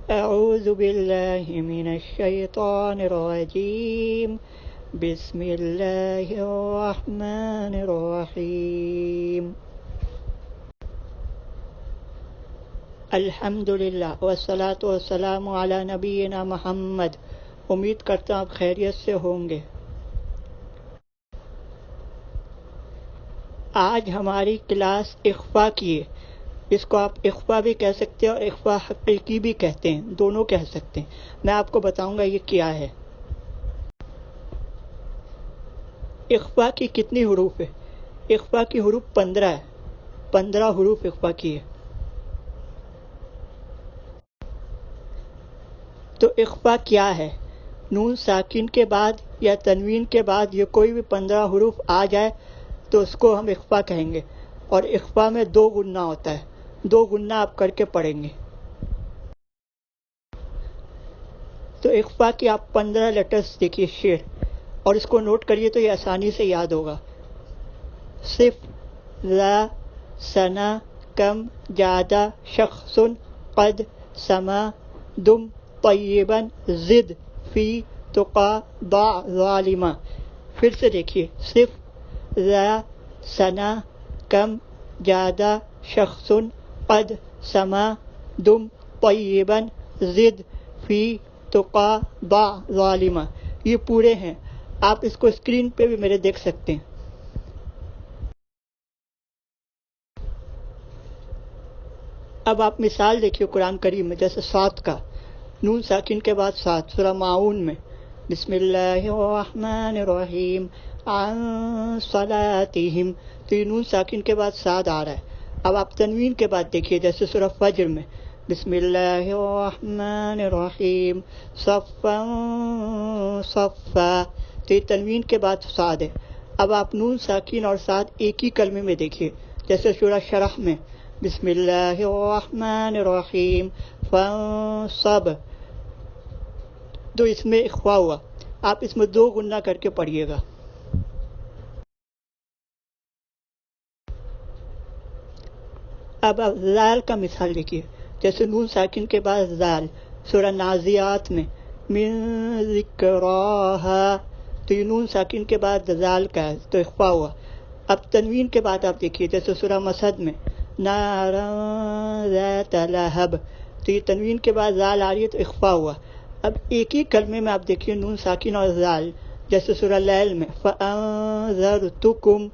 أعوذ بالله من الشيطان الرجيم بسم الله الرحمن الرحیم. الحمدللہ والصلاۃ والسلام علی نبینا محمد. امید کرتا ہوں آپ خیریت سے ہوں گے. آج ہماری کلاس اخفا کی ہے. اس کو آپ اخفا بھی کہہ سکتے ہیں اور اخفا حقیقی بھی کہتے ہیں، دونوں کہہ سکتے ہیں. میں آپ کو بتاؤں گا یہ کیا ہے. اخفا کی کتنی حروف ہے؟ اخفا کی حروف 15 ہے. 15 حروف اخفا کی ہے. تو اخفا کیا ہے؟ نون ساکن کے بعد یا تنوین کے بعد یہ کوئی بھی 15 حروف آ جائے تو اس کو ہم اخفا کہیں گے. اور اخفا میں 2 گنہ ہوتا ہے. 2 گنہ آپ کر کے پڑھیں گے. تو اخفا کی آپ 15 لیٹرز دیکھیے شعر، اور اس کو نوٹ کریے تو یہ آسانی سے یاد ہوگا. صف، ذا، سنا، کم، جادہ، شخص، قد، سما، دم، طیبا، زد، فی، تقا، ضع، ظالما. پھر سے دیکھیے. صف، ذا، سنا، کم، جادہ، شخص، قد، سما، دم، طیبا، زد، فی، تقا، ضع، ظالما. یہ پورے ہیں. آپ اس کو اسکرین پہ بھی میرے دیکھ سکتے ہیں. اب آپ مثال دیکھیے قرآن کریم میں، جیسے صاد کا نون ساکن کے بعد صاد. سورہ معاون میں بسم اللہ الرحمن الرحیم عن صلاتہم، تو یہ نون ساکن کے بعد صاد آ رہا ہے. اب آپ تنوین کے بعد دیکھیے، جیسے سورہ فجر میں بسم اللہ الرحمن الرحیم صفا صفا، تو یہ تنوین کے بعد صاد ہے. اب آپ نون ساکن اور صاد ایک ہی کلمے میں دیکھیے، جیسے سورہ شرح میں بسم اللہ الرحمن الرحیم فانصب، تو اس میں اخفا ہوا. آپ اس میں 2 گنہ کر کے پڑھیے گا. اب آپ زال کا مثال دیکھیے، جیسے نون ساکن کے بعد زال. سورہ نازیات میں من ذکراہا، تو یہ نون ساکن کے بعد زال کا ہے تو اخفا ہوا. اب تنوین کے بعد آپ دیکھیے، جیسے سورہ مسد میں نارا ذات لہب، تو یہ تنوین کے بعد زال آ رہی ہے تو اخفا ہوا. اب ایک ہی کلمے میں آپ دیکھیے نون ساکن اور زال، جیسے سورہ لیل میں فانذرتکم،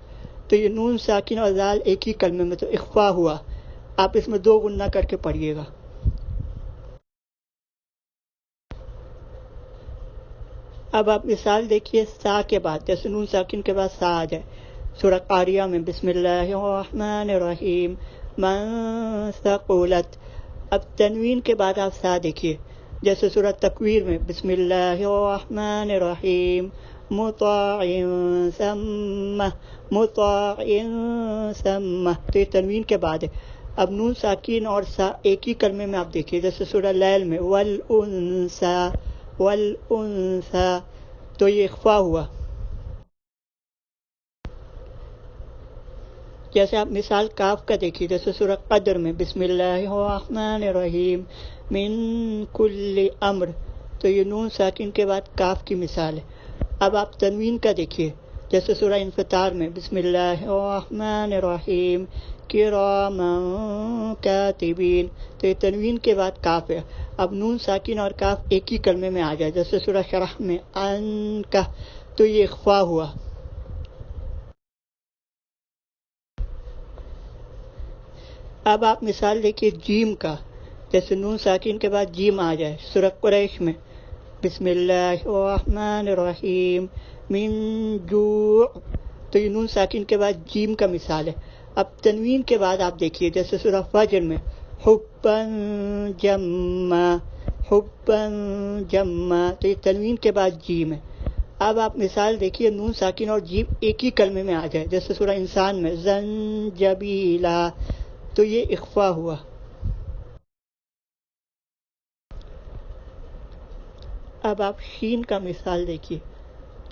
تو یہ نون ساکن اور زال ایک ہی کلمے میں تو اخفا ہوا. آپ اس میں 2 گنہ کر کے پڑھیے گا. اب آپ مثال دیکھیے سا کے بعد، جیسے نون ساکن کے بعد سا آ جائے. سورہ قاریہ میں بسم اللہ الرحمن الرحیم من ثقلت. اب تنوین کے بعد آپ سا دیکھیے، جیسے سورہ تکویر میں بسم اللہ الرحمن الرحیم مطاع ثمہ مطاع ثمہ، تو یہ تنوین کے بعد ہے. اب نون ساکین اور سا ایک ہی کلمے میں آپ دیکھیے، جیسے سورہ لیل میں والانثی والانثی، تو یہ اخفا ہوا. جیسے آپ مثال کاف کا دیکھیے، جیسے سورہ قدر میں بسم اللہ الرحمن الرحیم من کل امر، تو یہ نون ساکن کے بعد کاف کی مثال ہے. اب آپ تنوین کا دیکھیے، جیسے سورہ انفطار میں بسم اللہ الرحمن الرحیم کراما کاتبین، تو یہ تنوین کے بعد کاف ہے. اب نون ساکن اور کاف ایک ہی کلمے میں آ جائے، جیسے سورہ شرح میں انکا، تو یہ اخفا ہوا. اب آپ مثال دیکھیے جیم کا، جیسے نون ساکن کے بعد جیم آ جائے. سورہ قریش میں بسم اللہ الرحمن الرحیم من جوع، تو یہ نون ساکن کے بعد جیم کا مثال ہے. اب تنوین کے بعد آپ دیکھیے، جیسے سورہ فجر میں حبا جما حبا جما، تو یہ تنوین کے بعد جیم ہے. اب آپ مثال دیکھیے نون ساکن اور جیم ایک ہی کلمے میں آ جائے، جیسے سورہ انسان میں زنجبیلا، تو یہ اخفا ہوا. اب آپ شین کا مثال دیکھیے،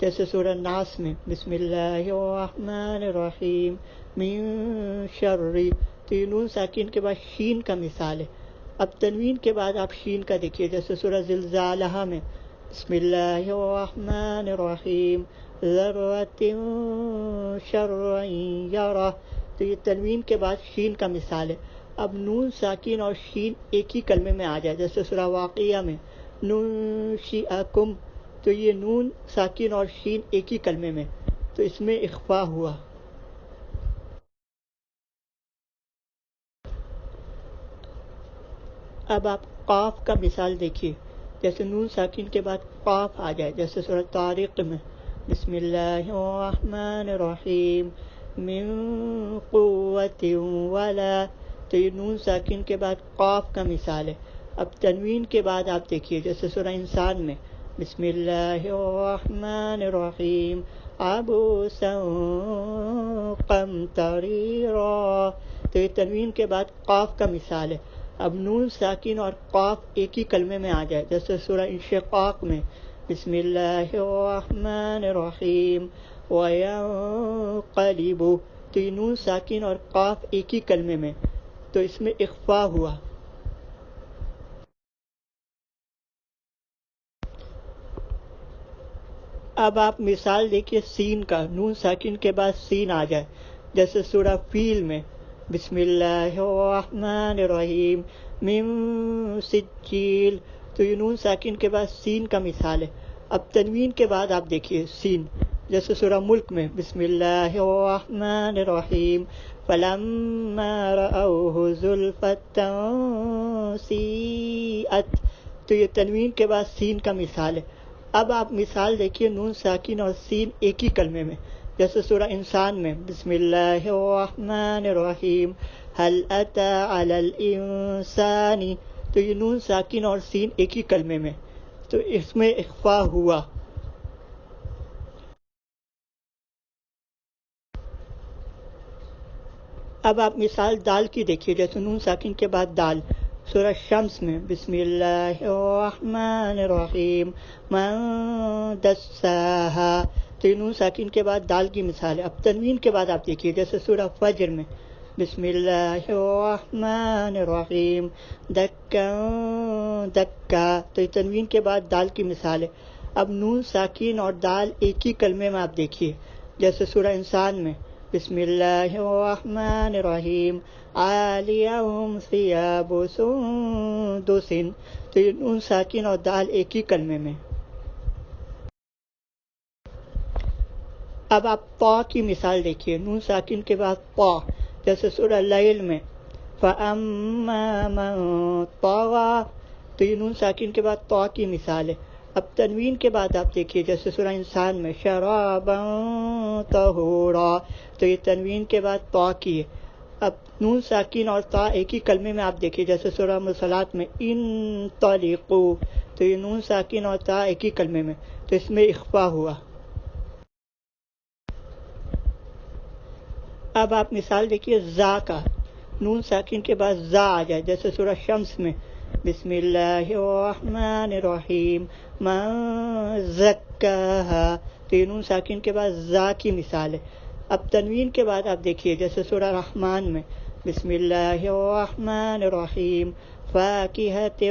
جیسے سورہ ناس میں بسم اللہ الرحمن الرحیم من شر، تو یہ نون ساکن کے بعد شین کا مثال ہے. اب تنوین کے بعد آپ شین کا دیکھیے، جیسے سورہ زلزالہ میں بسم اللہ الرحمن الرحیم ذرۃ شرعا یرہ، تو یہ تنوین کے بعد شین کا مثال ہے۔ اب نون ساکن اور شین ایک ہی کلمے میں آ جائے، جیسے سورہ واقعہ میں ننشئکم، تو یہ نون ساکن اور شین ایک ہی کلمے میں، تو اس میں اخفا ہوا۔ اب آپ قاف کا مثال دیکھیے، جیسے نون ساکن کے بعد قاف آ جائے، جیسے سورہ طارق میں بسم اللہ الرحمن الرحیم من قوت ولا، تو یہ نون ساکن کے بعد قاف کا مثال ہے۔ اب تنوین کے بعد آپ دیکھیے، جیسے سورہ انسان میں بسم اللہ الرحمن الرحیم عبوسا قمطریرا، تو یہ تنوین کے بعد قاف کا مثال ہے۔ اب نون ساکن اور قاف ایک ہی کلمے میں آ جائے، جیسے سورہ انشقاق میں بسم اللہ الرحمن الرحیم وینقلب، تو یہ نون ساکن اور قاف ایک ہی کلمے میں، تو اس میں اخفا ہوا۔ اب آپ مثال دیکھیے سین کا، نون ساکن کے بعد سین آ جائے، جیسے سورہ فیل میں بسم اللہ الرحمن الرحیم من سجیل، تو یہ نون ساکن کے بعد سین کا مثال ہے۔ اب تنوین کے بعد آپ دیکھیے سین، جیسے سورہ ملک میں بسم اللہ الرحمن الرحیم فلما رأوہ زلفۃ سیئت، تو یہ تنوین کے بعد سین کا مثال ہے۔ اب آپ مثال دیکھیے نون ساکن اور سین ایک ہی کلمے میں، جیسے سورہ انسان میں بسم اللہ الرحمن الرحیم هل اتى على الانسان، تو یہ نون ساکن اور سین ایک ہی کلمے میں، تو اس میں اخفا ہوا۔ اب آپ مثال دال کی دیکھیے، جیسے نون ساکن کے بعد دال، سورہ شمس میں بسم اللہ الرحمن الرحیم من دساہا، تو یہ نون ساکن کے بعد دال کی مثال ہے۔ اب تنوین کے بعد آپ دیکھیے، جیسے سورہ فجر میں بسم اللہ الرحمن الرحیم دکا دکا، تو یہ تنوین کے بعد دال کی مثال ہے۔ اب نون ساکن اور دال ایک ہی کلمے میں آپ دیکھیے، جیسے سورہ انسان میں بسم اللہ الرحمن الرحیم عالیہم ثیاب سندس، تو یہ نون ساکن اور دال ایک ہی کلمے میں۔ اب آپ طا کی مثال دیکھیے، نون ساکن کے بعد طا، جیسے سورہ لیل میں فَأَمَّا مَن طَغَىٰ، تو یہ نون ساکن کے بعد طا کی مثال ہے۔ اب تنوین کے بعد آپ دیکھیے، جیسے سورہ انسان میں شرابا طہورا، تو یہ تنوین کے بعد طا کی ہے۔ اب نون ساکن اور طا ایک ہی کلمے میں آپ دیکھیے، جیسے سورہ مرسلات میں انطلقوا، تو یہ نون ساکن اور طا ایک ہی کلمے میں، تو اس میں اخفا ہوا۔ اب آپ مثال دیکھیے زا کا، نون ساکن کے بعد زا آ جائے، جیسے سورہ شمس میں بسم اللہ الرحمن الرحیم من زکاہا، تو یہ نون ساکن کے بعد زا کی مثال ہے۔ اب تنوین کے بعد آپ دیکھیے، جیسے سورہ رحمان میں بسم اللہ الرحمن الرحیم فاکہۃ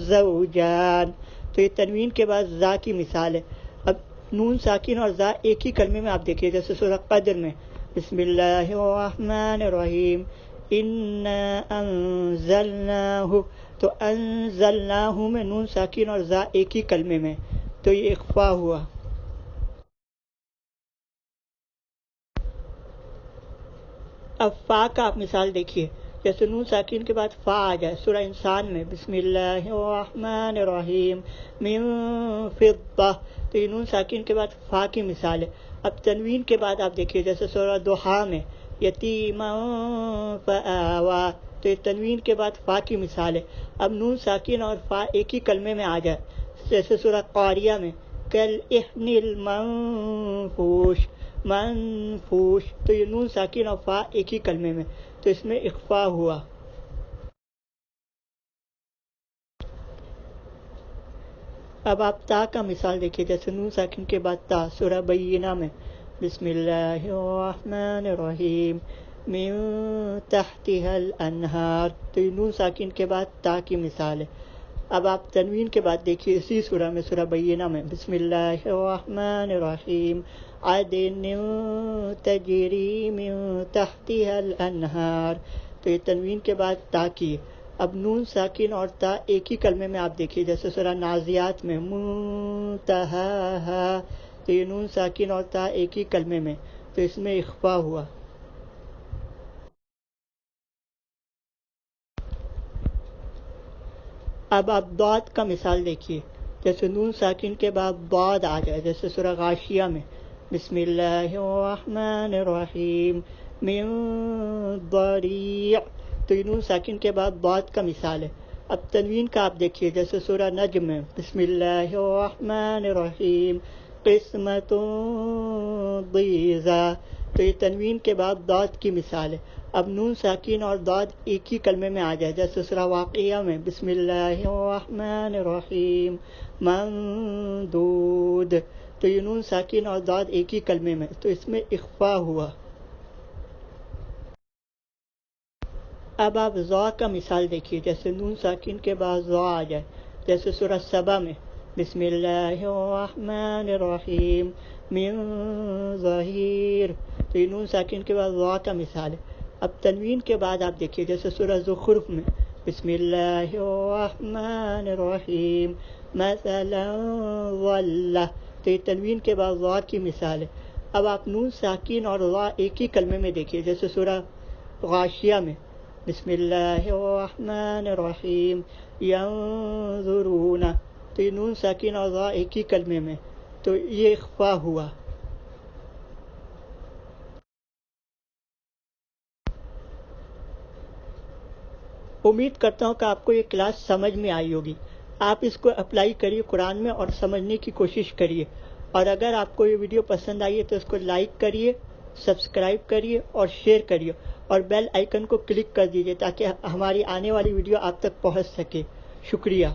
زوجان، تو یہ تنوین کے بعد زا کی مثال ہے۔ اب نون ساکن اور زا ایک ہی کلمے میں آپ دیکھیے، جیسے سورہ قدر میں بسم اللہ الرحمن الرحیم انا انزلناہ، تو انزلناہ میں نون ساکن اور زا ایک ہی کلمے میں، تو یہ اخفا ہوا۔ اب فا کا آپ مثال دیکھیے، جیسے نون ساکن کے بعد فا آ جائے، سورہ انسان میں بسم اللہ الرحمن الرحیم من فضہ، تو یہ نون ساکن کے بعد فا کی مثال ہے۔ اب تنوین کے بعد آپ دیکھیے، جیسے سورہ ضحیٰ میں یتیما فآوا، تو یہ تنوین کے بعد فا کی مثال ہے۔ اب نون ساکن اور فا ایک ہی کلمے میں آ جائے، جیسے سورہ قاریہ میں کالعہن المنفوش منفوش، تو یہ نون ساکن اور فا ایک ہی کلمے میں، تو اس میں اخفا ہوا۔ اب آپ تا کا مثال دیکھیے، جیسے نون ساکن کے بعد تا، سورہ بینہ میں بسم اللہ الرحمن الرحیم من تحتها الانہار، تو یہ نون ساکن کے بعد تا کی مثال ہے۔ اب آپ تنوین کے بعد دیکھیے اسی سورہ میں، سورہ بینہ میں، بسم اللہ الرحمن الرحیم، عدن تجری من تحتها الانہار، تو یہ تنوین کے بعد تا کی ہے۔ اب نون ساکن اور تا ایک ہی کلمے میں آپ دیکھیے، جیسے سورہ نازیات میں منتہاہا، تو یہ نون ساکن اور تا ایک ہی کلمے میں، تو اس میں اخفا ہوا۔ اب آپ ضاد کا مثال دیکھیے، جیسے نون ساکن کے بعد ضاد آ جائے، جیسے سورہ غاشیہ میں بسم اللہ الرحمن الرحیم، من ضریع، تو یہ نون ساکن کے بعد ضاد کا مثال ہے۔ اب تنوین کا آپ دیکھیے، جیسے سورہ نجم میں بسم اللہ الرحمن الرحیم، قسمۃ ضیزیٰ، تو یہ تنوین کے بعد ضاد کی مثال ہے۔ اب نون ساکین اور ضاد ایک ہی کلمے میں آ جائے، جیسے سورہ واقعہ میں بسم اللہ الرحمن الرحیم، ممدود، تو یہ نون ساکین اور ضاد ایک ہی کلمے میں، تو اس میں اخفا ہوا۔ اب آپ ضا کا مثال دیکھیے، جیسے نون ساکین کے بعد ضا آ جائے، جیسے سورہ سبا میں بسم اللہ الرحمن الرحیم، من ظہیر، تو یہ نون ساکین کے بعد ضا کا مثال ہے۔ اب تنوین کے بعد آپ دیکھیے، جیسے سورہ زخرف میں بسم اللہ الرحمن الرحیم، مثلا ظل، تو یہ تنوین کے بعد ضا کی مثال ہے۔ اب آپ نون ساکین اور ضا ایک ہی کلمے میں دیکھیے، جیسے سورہ غاشیہ میں بسم اللہ الرحمن الرحیم، ینظرون، تو یہ نون ساکین اور ضا ایک ہی کلمے میں، تو یہ اخفا ہوا۔ امید کرتا ہوں کہ آپ کو یہ کلاس سمجھ میں آئی ہوگی۔ آپ اس کو اپلائی کریے قرآن میں اور سمجھنے کی کوشش کریے، اور اگر آپ کو یہ ویڈیو پسند آئی ہے تو اس کو لائک کریے، سبسکرائب کریے اور شیئر کریے، اور بیل آئیکن کو کلک کر دیجیے تاکہ ہماری آنے والی ویڈیو آپ تک پہنچ سکے۔ شکریہ۔